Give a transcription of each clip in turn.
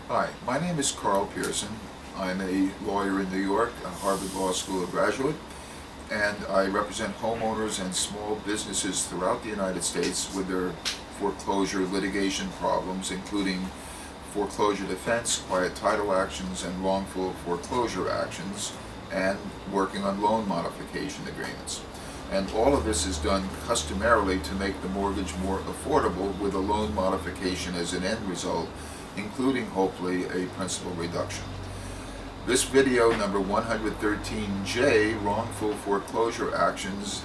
Hi, my name is Carl Pearson. I'm a lawyer in New York, a Harvard Law School graduate, and I represent homeowners and small businesses throughout the United States with their foreclosure litigation problems, including foreclosure defense, quiet title actions, and wrongful foreclosure actions, and working on loan modification agreements. And all of this is done customarily to make the mortgage more affordable with a loan modification as an end result, including hopefully a principal reduction. This video number 113J, wrongful foreclosure actions,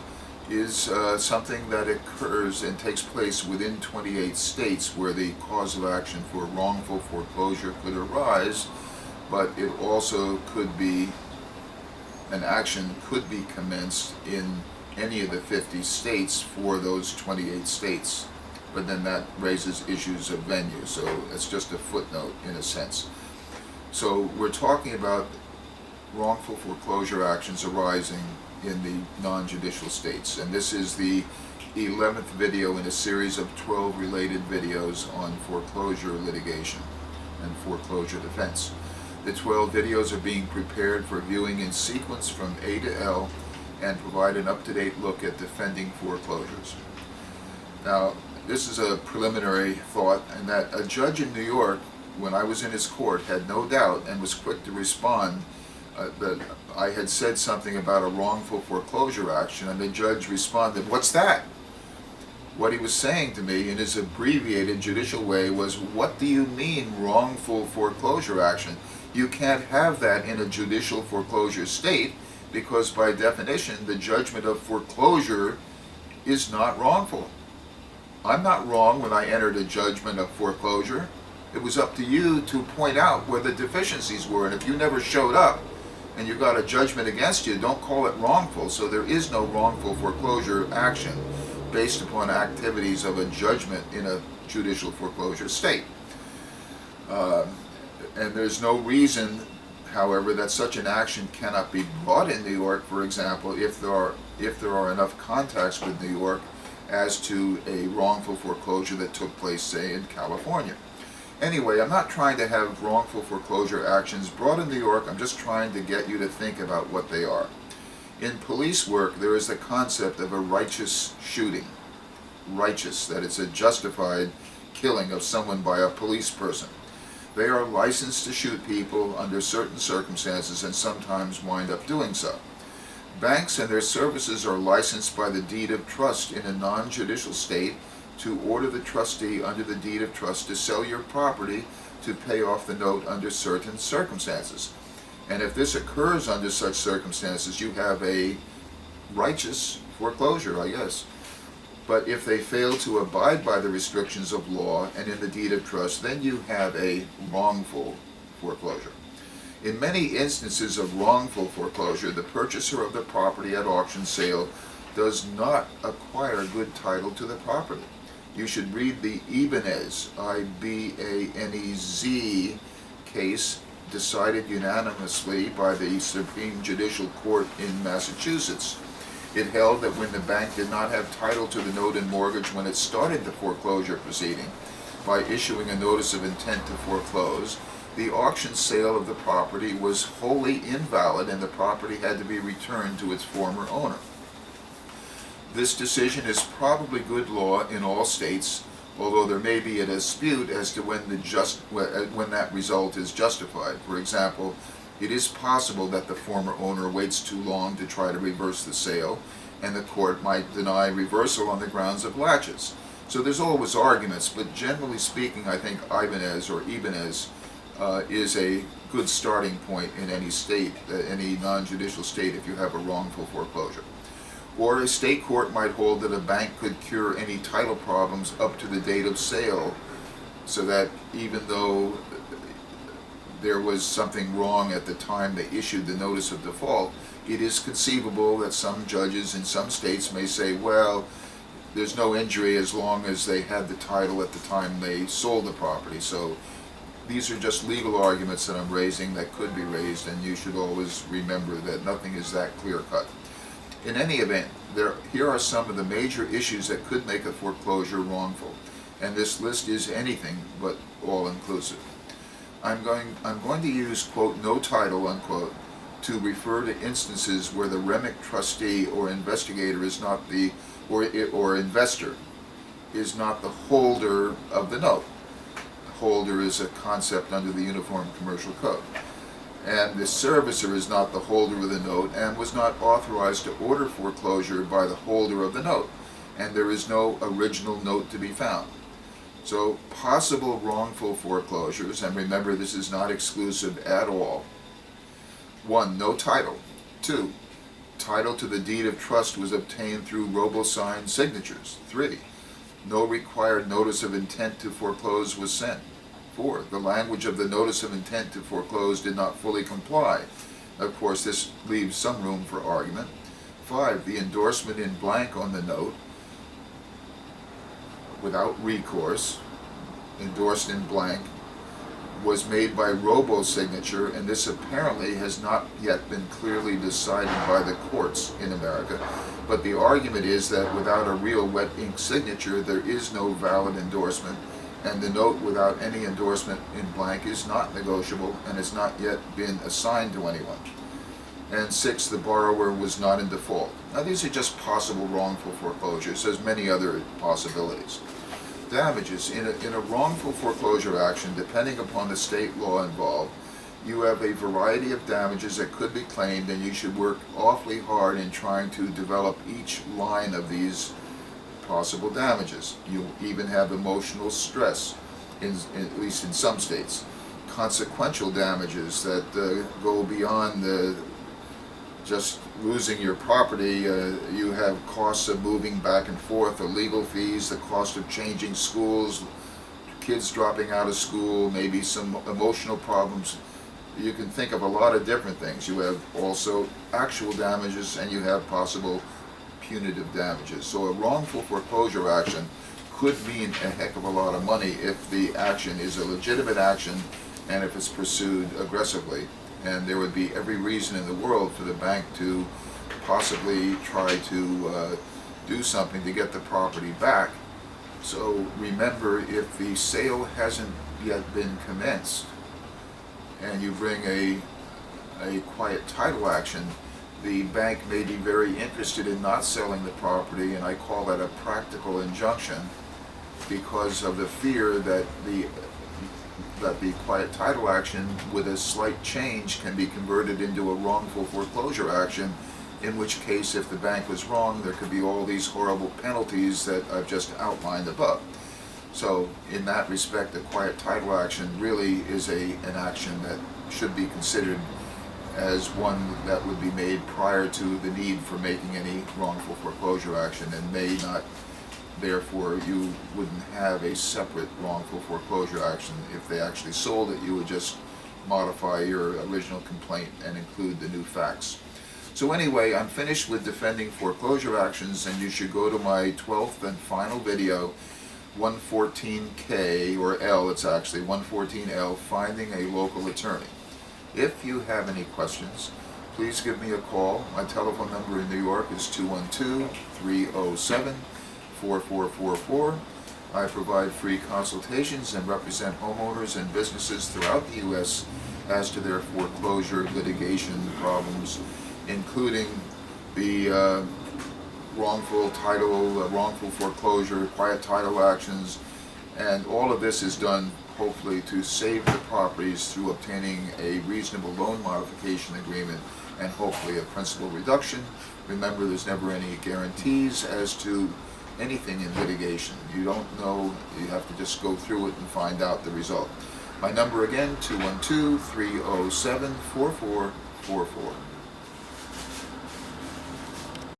is something that occurs and takes place within 28 states where the cause of action for wrongful foreclosure could arise, but it also could be, an action could be commenced in any of the 50 states for those 28 states. But then that raises issues of venue, so it's just a footnote in a sense. So we're talking about wrongful foreclosure actions arising in the non-judicial states, and this is the 11th video in a series of 12 related videos on foreclosure litigation and foreclosure defense. The 12 videos are being prepared for viewing in sequence from A to L and provide an up-to-date look at defending foreclosures. Now, this is a preliminary thought, and that a judge in New York, when I was in his court, had no doubt and was quick to respond that I had said something about a wrongful foreclosure action, and the judge responded, "What's that?" What he was saying to me in his abbreviated judicial way was, "What do you mean wrongful foreclosure action? You can't have that in a judicial foreclosure state because by definition the judgment of foreclosure is not wrongful. I'm not wrong when I entered a judgment of foreclosure. It was up to you to point out where the deficiencies were, and if you never showed up and you got a judgment against you, don't call it wrongful." So there is no wrongful foreclosure action based upon activities of a judgment in a judicial foreclosure state. And there's no reason, however, that such an action cannot be brought in New York, for example, if there are enough contacts with New York as to a wrongful foreclosure that took place, say, in California. Anyway, I'm not trying to have wrongful foreclosure actions brought in New York. I'm just trying to get you to think about what they are. In police work, there is the concept of a righteous shooting. Righteous, that it's a justified killing of someone by a police person. They are licensed to shoot people under certain circumstances and sometimes wind up doing so. Banks and their services are licensed by the deed of trust in a non-judicial state to order the trustee under the deed of trust to sell your property to pay off the note under certain circumstances. And if this occurs under such circumstances, you have a righteous foreclosure, I guess. But if they fail to abide by the restrictions of law and in the deed of trust, then you have a wrongful foreclosure. In many instances of wrongful foreclosure, the purchaser of the property at auction sale does not acquire good title to the property. You should read the Ibanez, I-B-A-N-E-Z case decided unanimously by the Supreme Judicial Court in Massachusetts. It held that when the bank did not have title to the note and mortgage when it started the foreclosure proceeding by issuing a notice of intent to foreclose, the auction sale of the property was wholly invalid and the property had to be returned to its former owner. This decision is probably good law in all states, although there may be a dispute as to when that result is justified. For example, it is possible that the former owner waits too long to try to reverse the sale, and the court might deny reversal on the grounds of laches. So there's always arguments, but generally speaking, I think Ibanez is a good starting point in any state, any non-judicial state, if you have a wrongful foreclosure. Or a state court might hold that a bank could cure any title problems up to the date of sale, so that even though there was something wrong at the time they issued the notice of default, it is conceivable that some judges in some states may say, well, there's no injury as long as they had the title at the time they sold the property. So these are just legal arguments that I'm raising that could be raised, and you should always remember that nothing is that clear-cut. In any event, here are some of the major issues that could make a foreclosure wrongful, and this list is anything but all-inclusive. I'm going to use, quote, no title, unquote, to refer to instances where the REMIC trustee or investigator is not the, or investor is not the holder of the note. Holder is a concept under the Uniform Commercial Code. And the servicer is not the holder of the note and was not authorized to order foreclosure by the holder of the note. And there is no original note to be found. So possible wrongful foreclosures, and remember this is not exclusive at all. 1. No title. 2. Title to the deed of trust was obtained through robo-signed signatures. 3. No required notice of intent to foreclose was sent. 4. The language of the notice of intent to foreclose did not fully comply. Of course, this leaves some room for argument. 5. The endorsement in blank on the note, without recourse, endorsed in blank, was made by robo-signature, and this apparently has not yet been clearly decided by the courts in America. But the argument is that without a real wet ink signature, there is no valid endorsement, and the note without any endorsement in blank is not negotiable and has not yet been assigned to anyone. And 6, the borrower was not in default. Now these are just possible wrongful foreclosures. There's many other possibilities. Damages. In a wrongful foreclosure action, depending upon the state law involved, you have a variety of damages that could be claimed, and you should work awfully hard in trying to develop each line of these possible damages. You even have emotional stress, at least in some states. Consequential damages that go beyond just losing your property. You have costs of moving back and forth, the legal fees, the cost of changing schools, kids dropping out of school, maybe some emotional problems. You can think of a lot of different things. You have also actual damages, and you have possible punitive damages. So a wrongful foreclosure action could mean a heck of a lot of money if the action is a legitimate action and if it's pursued aggressively. And there would be every reason in the world for the bank to possibly try to do something to get the property back. So remember, if the sale hasn't yet been commenced and you bring a quiet title action, the bank may be very interested in not selling the property, and I call that a practical injunction, because of the fear that the quiet title action with a slight change can be converted into a wrongful foreclosure action, in which case, if the bank was wrong, there could be all these horrible penalties that I've just outlined above. So in that respect, the quiet title action really is an action that should be considered as one that would be made prior to the need for making any wrongful foreclosure action, and may not, therefore you wouldn't have a separate wrongful foreclosure action. If they actually sold it, you would just modify your original complaint and include the new facts. So anyway, I'm finished with defending foreclosure actions, and you should go to my 12th and final video, 114K, or L, it's actually 114L, Finding a Local Attorney. If you have any questions, please give me a call. My telephone number in New York is 212-307-4444. I provide free consultations and represent homeowners and businesses throughout the U.S. as to their foreclosure litigation problems, including the wrongful title, wrongful foreclosure, quiet title actions, and all of this is done hopefully to save the properties through obtaining a reasonable loan modification agreement and hopefully a principal reduction. Remember, there's never any guarantees as to anything in litigation. You don't know, you have to just go through it and find out the result. My number again, 212-307-4444.